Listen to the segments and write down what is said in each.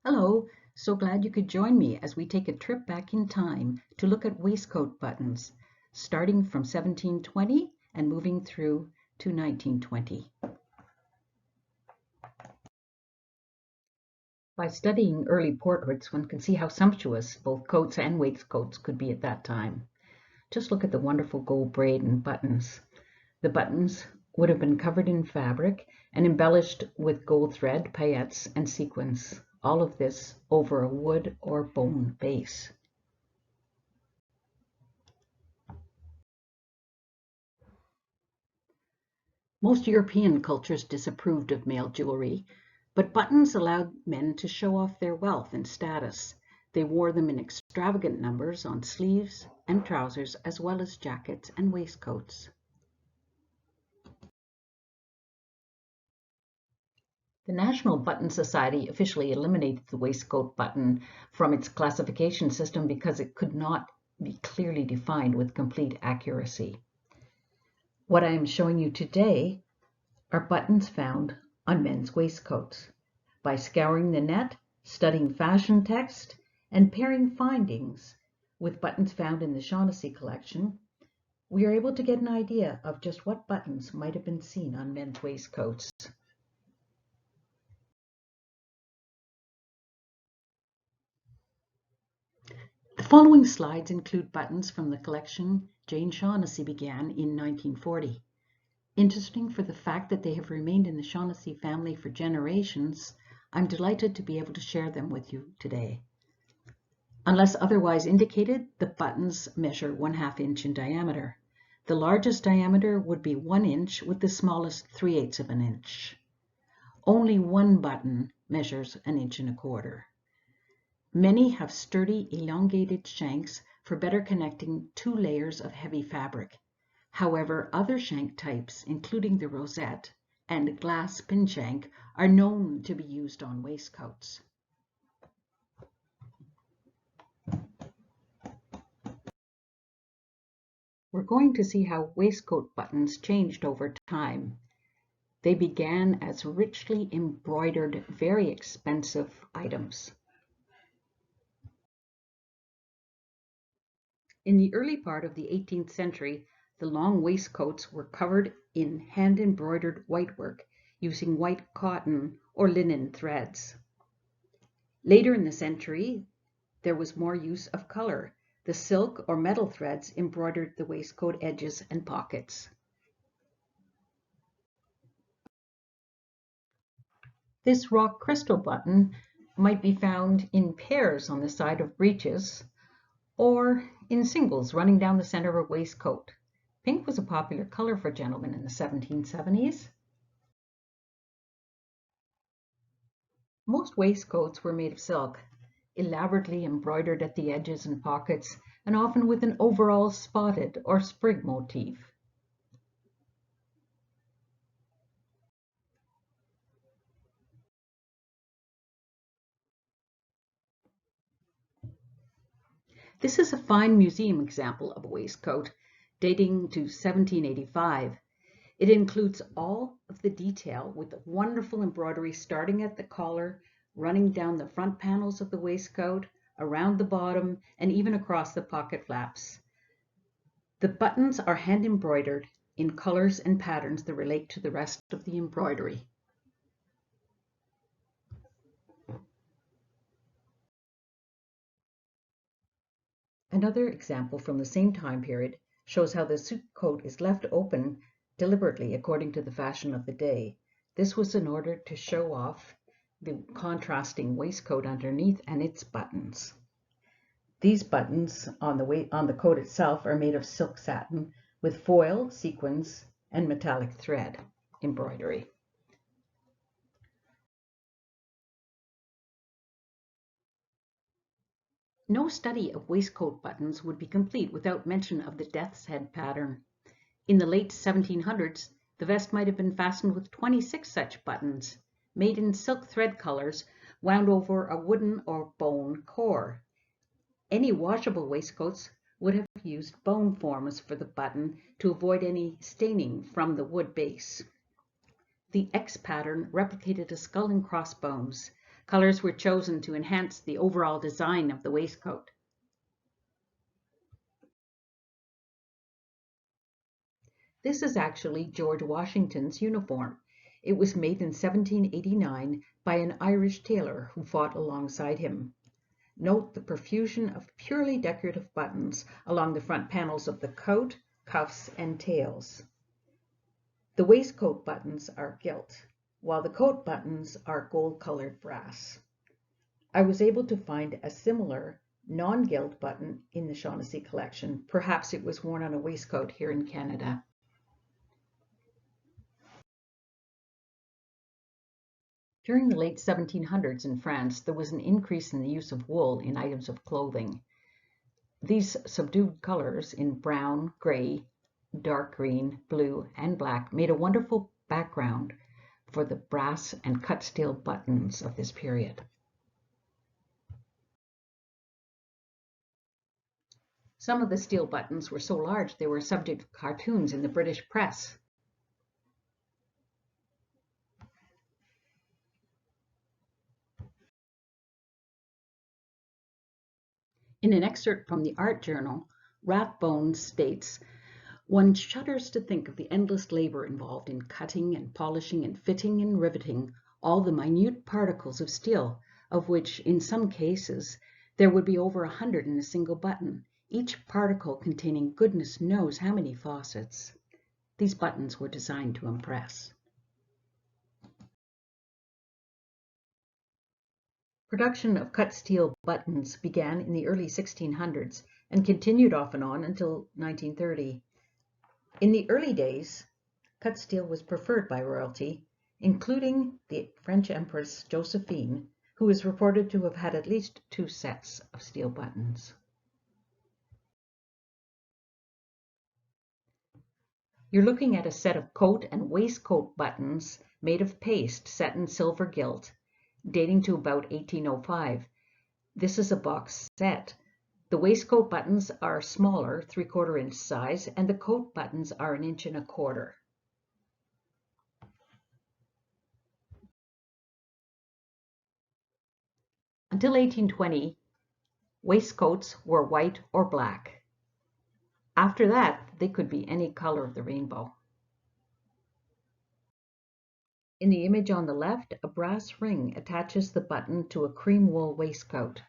Hello, so glad you could join me as we take a trip back in time to look at waistcoat buttons, starting from 1720 and moving through to 1920. By studying early portraits, one can see how sumptuous both coats and waistcoats could be at that time. Just look at the wonderful gold braid and buttons. The buttons would have been covered in fabric and embellished with gold thread, paillettes, and sequins. All of this over a wood or bone base. Most European cultures disapproved of male jewelry, but buttons allowed men to show off their wealth and status. They wore them in extravagant numbers on sleeves and trousers, as well as jackets and waistcoats. The National Button Society officially eliminated the waistcoat button from its classification system because it could not be clearly defined with complete accuracy. What I am showing you today are buttons found on men's waistcoats. By scouring the net, studying fashion text, and pairing findings with buttons found in the Shaughnessy collection, we are able to get an idea of just what buttons might have been seen on men's waistcoats. The following slides include buttons from the collection Jane Shaughnessy began in 1940. Interesting for the fact that they have remained in the Shaughnessy family for generations, I'm delighted to be able to share them with you today. Unless otherwise indicated, the buttons measure 1/2 inch in diameter. The largest diameter would be 1 inch with the smallest 3/8 of an inch. Only one button measures 1 1/4 inches. Many have sturdy, elongated shanks for better connecting 2 layers of heavy fabric. However, other shank types, including the rosette and glass pin shank, are known to be used on waistcoats. We're going to see how waistcoat buttons changed over time. They began as richly embroidered, very expensive items. In the early part of the 18th century, the long waistcoats were covered in hand-embroidered whitework using white cotton or linen threads. Later in the century, there was more use of color. The silk or metal threads embroidered the waistcoat edges and pockets. This rock crystal button might be found in pairs on the side of breeches or in singles running down the center of a waistcoat. Pink was a popular color for gentlemen in the 1770s. Most waistcoats were made of silk, elaborately embroidered at the edges and pockets, and often with an overall spotted or sprig motif. This is a fine museum example of a waistcoat dating to 1785. It includes all of the detail with wonderful embroidery starting at the collar, running down the front panels of the waistcoat, around the bottom, and even across the pocket flaps. The buttons are hand embroidered in colors and patterns that relate to the rest of the embroidery. Another example from the same time period shows how the suit coat is left open deliberately according to the fashion of the day. This was in order to show off the contrasting waistcoat underneath and its buttons. These buttons on the coat itself are made of silk satin with foil, sequins, and metallic thread embroidery. No study of waistcoat buttons would be complete without mention of the death's head pattern. In the late 1700s, the vest might have been fastened with 26 such buttons, made in silk thread colors, wound over a wooden or bone core. Any washable waistcoats would have used bone forms for the button to avoid any staining from the wood base. The X pattern replicated a skull and crossbones. Colors were chosen to enhance the overall design of the waistcoat. This is actually George Washington's uniform. It was made in 1789 by an Irish tailor who fought alongside him. Note the profusion of purely decorative buttons along the front panels of the coat, cuffs, and tails. The waistcoat buttons are gilt, while the coat buttons are gold-colored brass. I was able to find a similar non-gilt button in the Shaughnessy collection. Perhaps it was worn on a waistcoat here in Canada. During the late 1700s in France, there was an increase in the use of wool in items of clothing. These subdued colors in brown, gray, dark green, blue, and black made a wonderful background for the brass and cut steel buttons of this period. Some of the steel buttons were so large they were subject to cartoons in the British press. In an excerpt from the art journal, Rathbone states, "One shudders to think of the endless labor involved in cutting and polishing and fitting and riveting all the minute particles of steel, of which, in some cases, there would be over 100 in a single button, each particle containing goodness knows how many faucets." These buttons were designed to impress. Production of cut steel buttons began in the early 1600s and continued off and on until 1930. In the early days, cut steel was preferred by royalty, including the French Empress Josephine, who is reported to have had at least 2 sets of steel buttons. You're looking at a set of coat and waistcoat buttons made of paste set in silver gilt, dating to about 1805. This is a box set. The waistcoat buttons are smaller, 3/4 inch size, and the coat buttons are 1 1/4 inch. Until 1820, waistcoats were white or black. After that, they could be any color of the rainbow. In the image on the left, a brass ring attaches the button to a cream wool waistcoat.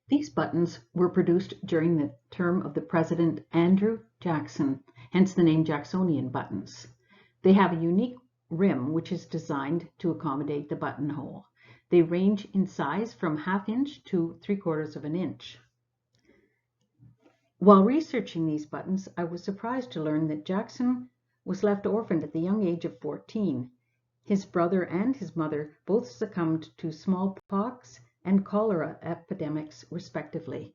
These buttons were produced during the term of the President Andrew Jackson, hence the name Jacksonian buttons. They have a unique rim which is designed to accommodate the buttonhole. They range in size from 1/2 inch to 3/4 inch. While researching these buttons, I was surprised to learn that Jackson was left orphaned at the young age of 14. His brother and his mother both succumbed to smallpox and cholera epidemics, respectively.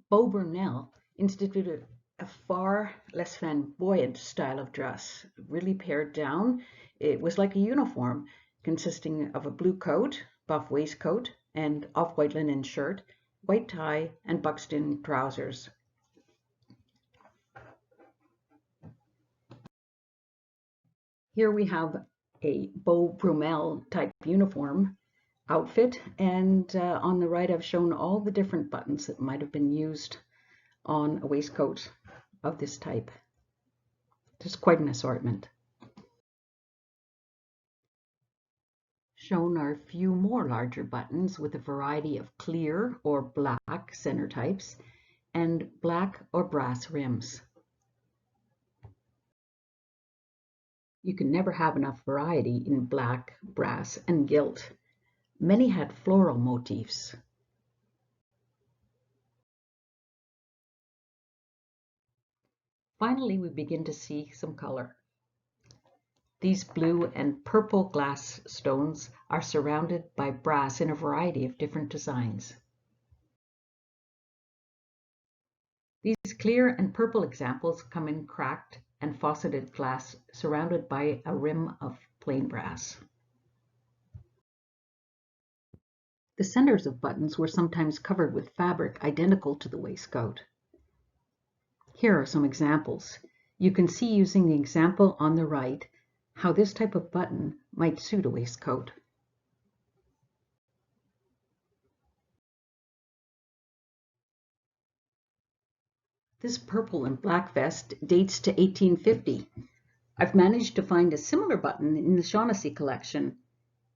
Beau Brunel instituted a far less flamboyant style of dress, really pared down. It was like a uniform, consisting of a blue coat, buff waistcoat, and off-white linen shirt, white tie, and buckskin trousers. Here we have a Beau Brummel type uniform outfit, and on the right I've shown all the different buttons that might have been used on a waistcoat of this type. There's quite an assortment. Shown are a few more larger buttons with a variety of clear or black center types and black or brass rims. You can never have enough variety in black, brass, and gilt. Many had floral motifs. Finally, we begin to see some color. These blue and purple glass stones are surrounded by brass in a variety of different designs. These clear and purple examples come in cracked and faceted glass surrounded by a rim of plain brass. The centers of buttons were sometimes covered with fabric identical to the waistcoat. Here are some examples. You can see using the example on the right how this type of button might suit a waistcoat. This purple and black vest dates to 1850. I've managed to find a similar button in the Shaughnessy collection.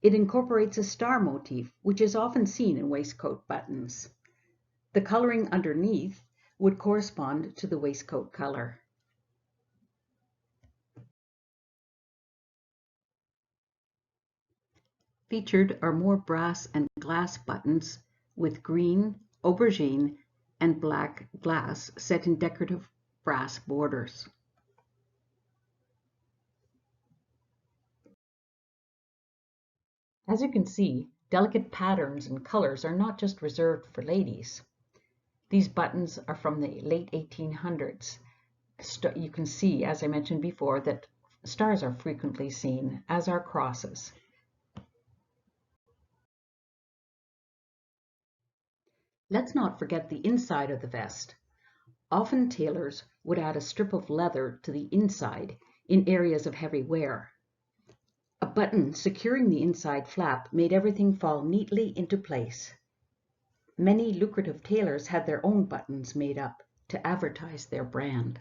It incorporates a star motif, which is often seen in waistcoat buttons. The coloring underneath would correspond to the waistcoat color. Featured are more brass and glass buttons with green, aubergine, and black glass set in decorative brass borders. As you can see, delicate patterns and colors are not just reserved for ladies. These buttons are from the late 1800s. You can see, as I mentioned before, that stars are frequently seen, as are crosses. Let's not forget the inside of the vest. Often tailors would add a strip of leather to the inside in areas of heavy wear. A button securing the inside flap made everything fall neatly into place. Many lucrative tailors had their own buttons made up to advertise their brand.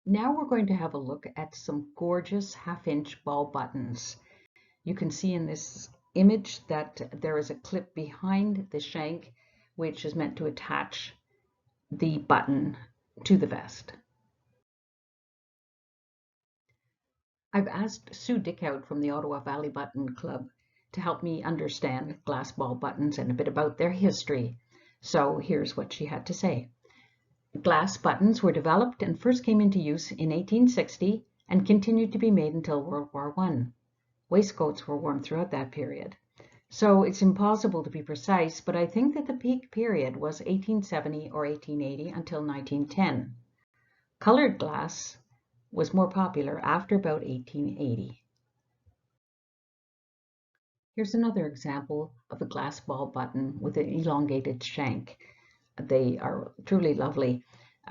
Now we're going to have a look at some gorgeous half-inch ball buttons. You can see in this image that there is a clip behind the shank which is meant to attach the button to the vest. I've asked Sue Farrah from the Ottawa Valley Button Club to help me understand glass ball buttons and a bit about their history. So here's what she had to say. Glass buttons were developed and first came into use in 1860 and continued to be made until World War I. Waistcoats were worn throughout that period. So it's impossible to be precise, but I think that the peak period was 1870 or 1880 until 1910. Colored glass was more popular after about 1880. Here's another example of a glass ball button with an elongated shank. They are truly lovely.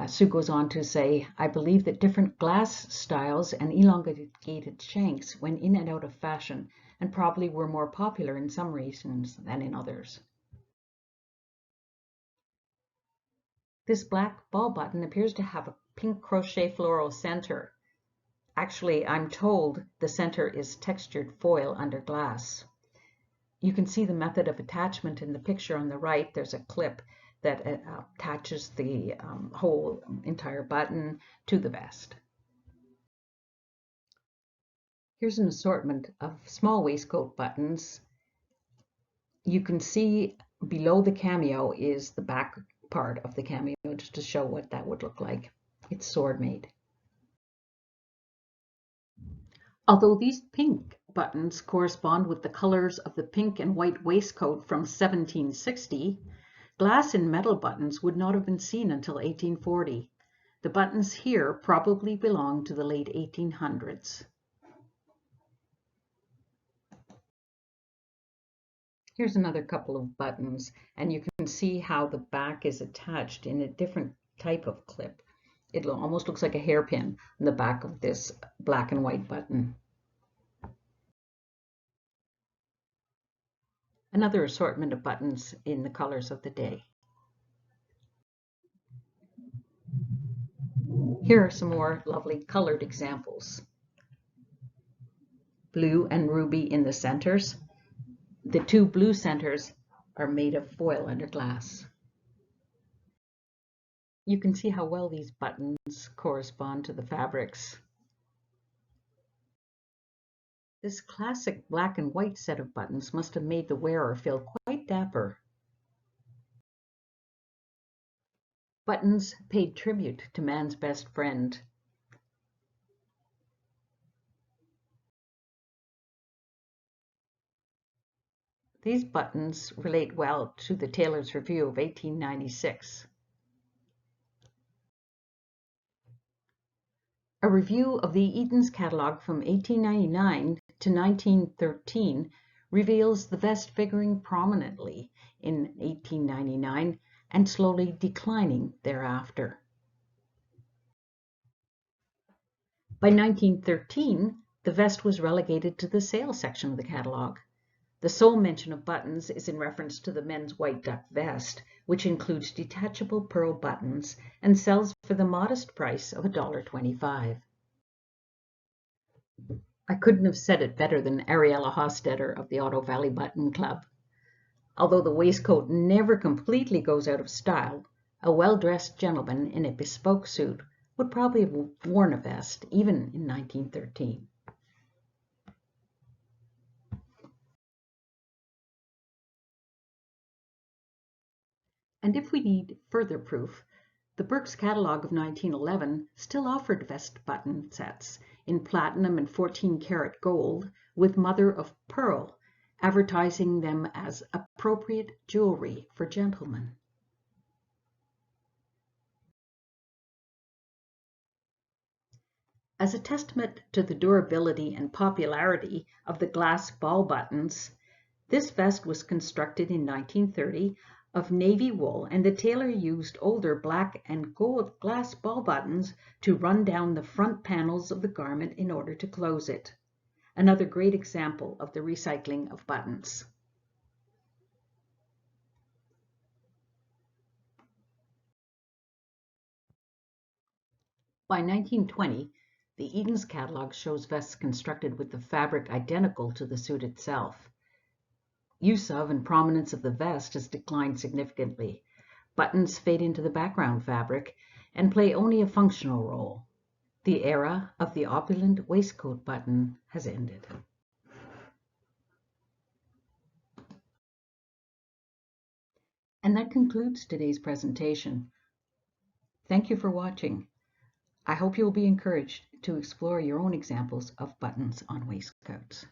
Sue goes on to say, I believe that different glass styles and elongated shanks went in and out of fashion and probably were more popular in some regions than in others. This black ball button appears to have a pink crochet floral center. Actually, I'm told the center is textured foil under glass. You can see the method of attachment in the picture on the right. There's a clip that attaches the whole entire button to the vest. Here's an assortment of small waistcoat buttons. You can see below the cameo is the back part of the cameo, just to show what that would look like. It's sword made. Although these pink buttons correspond with the colors of the pink and white waistcoat from 1760, glass and metal buttons would not have been seen until 1840. The buttons here probably belong to the late 1800s. Here's another couple of buttons, and you can see how the back is attached in a different type of clip. It almost looks like a hairpin on the back of this black and white button. Another assortment of buttons in the colors of the day. Here are some more lovely colored examples. Blue and ruby in the centers. The two blue centers are made of foil under glass. You can see how well these buttons correspond to the fabrics. This classic black and white set of buttons must have made the wearer feel quite dapper. Buttons paid tribute to man's best friend. These buttons relate well to the Tailor's Review of 1896. A review of the Eaton's catalog from 1899 to 1913 reveals the vest figuring prominently in 1899 and slowly declining thereafter. By 1913, the vest was relegated to the sales section of the catalog. The sole mention of buttons is in reference to the men's white duck vest, which includes detachable pearl buttons and sells for the modest price of $1.25. I couldn't have said it better than Ariella Hostetter of the Ottawa Valley Button Club. Although the waistcoat never completely goes out of style, a well-dressed gentleman in a bespoke suit would probably have worn a vest even in 1913. And if we need further proof, the Burke's catalog of 1911 still offered vest button sets in platinum and 14-karat gold with mother of pearl, advertising them as appropriate jewelry for gentlemen. As a testament to the durability and popularity of the glass ball buttons, this vest was constructed in 1930 of navy wool, and the tailor used older black and gold glass ball buttons to run down the front panels of the garment in order to close it. Another great example of the recycling of buttons. By 1920, the Eden's catalog shows vests constructed with the fabric identical to the suit itself. Use of and prominence of the vest has declined significantly. Buttons fade into the background fabric and play only a functional role. The era of the opulent waistcoat button has ended. And that concludes today's presentation. Thank you for watching. I hope you will be encouraged to explore your own examples of buttons on waistcoats.